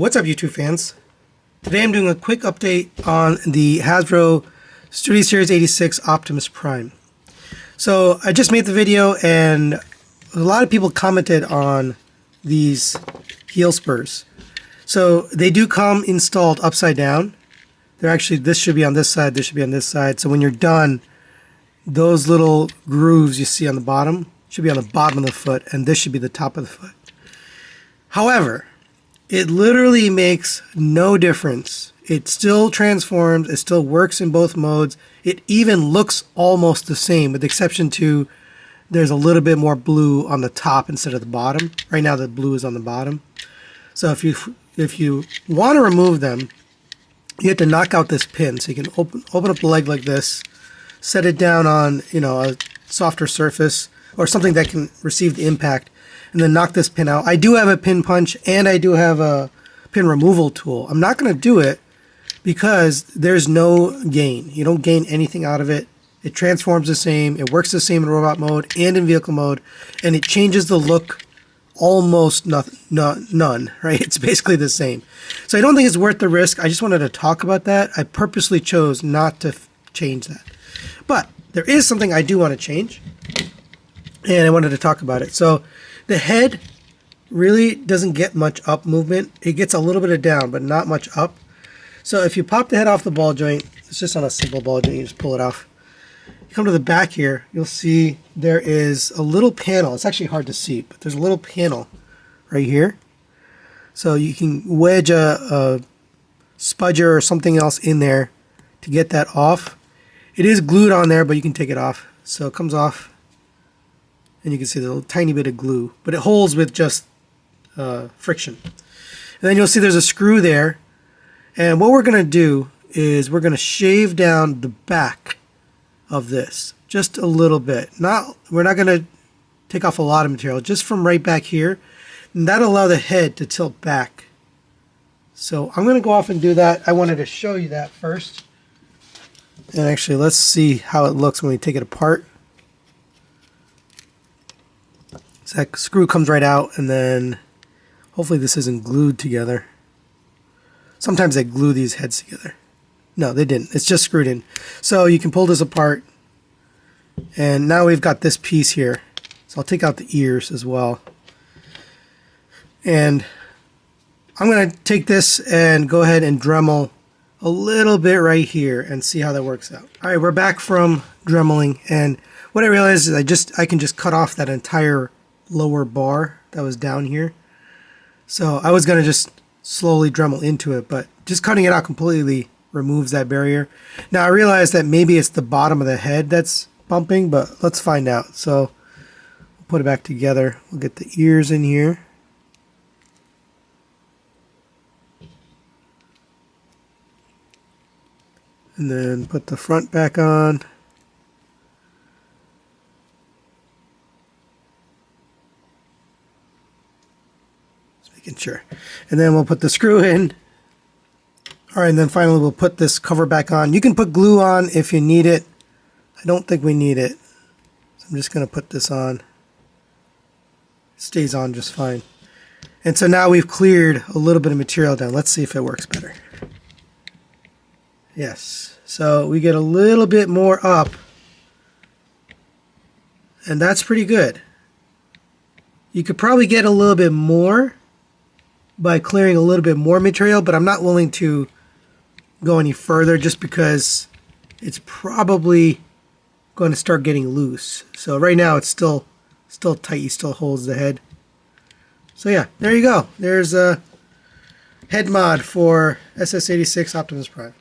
What's up, YouTube fans? Today I'm doing a quick update on the Hasbro Studio Series 86 Optimus Prime. So I just made the video and a lot of people commented on these heel spurs. So they do come installed upside down. They're actually, this should be on this side, this should be on this side. So when you're done, those little grooves you see on the bottom should be on the bottom of the foot, and this should be the top of the foot. However, it literally makes no difference. It still transforms, it still works in both modes. It even looks almost the same, with the exception to there's a little bit more blue on the top instead of the bottom. Right now the blue is on the bottom. So if you want to remove them, you have to knock out this pin. So you can open up the leg like this, set it down on, a softer surface or something that can receive the impact, and then knock this pin out. I do have a pin punch and I do have a pin removal tool. I'm not going to do it because there's no gain. You don't gain anything out of it. It transforms the same. It works the same in robot mode and in vehicle mode, and it changes the look almost none, right? It's basically the same. So I don't think it's worth the risk. I just wanted to talk about that. I purposely chose not to change that. But there is something I do want to change, and I wanted to talk about it. So the head really doesn't get much up movement. It gets a little bit of down, but not much up. So if you pop the head off the ball joint, it's just on a simple ball joint, you just pull it off. You come to the back here, you'll see there is a little panel. It's actually hard to see, but there's a little panel right here. So you can wedge a spudger or something else in there to get that off. It is glued on there, but you can take it off. So it comes off, and you can see the little tiny bit of glue, but it holds with just friction. And then you'll see there's a screw there. And what we're going to do is we're going to shave down the back of this just a little bit. We're not going to take off a lot of material, just from right back here. And that'll allow the head to tilt back. So I'm going to go off and do that. I wanted to show you that first. And actually, let's see how it looks when we take it apart. So that screw comes right out, and then hopefully this isn't glued together. Sometimes they glue these heads together. No, they didn't. It's just screwed in. So you can pull this apart, and now we've got this piece here. So I'll take out the ears as well. And I'm going to take this and go ahead and Dremel a little bit right here and see how that works out. All right, we're back from Dremeling, and what I realized is I can just cut off that entire lower bar that was down here. So I was going to just slowly Dremel into it, but just cutting it out completely removes that barrier. Now I realize that maybe it's the bottom of the head that's bumping, but let's find out. So we'll put it back together. We'll get the ears in here. And then put the front back on. Just making sure. And then we'll put the screw in. Alright, and then finally we'll put this cover back on. You can put glue on if you need it. I don't think we need it. So I'm just going to put this on. It stays on just fine. And so now we've cleared a little bit of material down. Let's see if it works better. Yes, so we get a little bit more up, and that's pretty good. You could probably get a little bit more by clearing a little bit more material, but I'm not willing to go any further just because it's probably going to start getting loose. So right now it's still tight, still holds the head. So yeah, there you go. There's a head mod for SS86 Optimus Prime.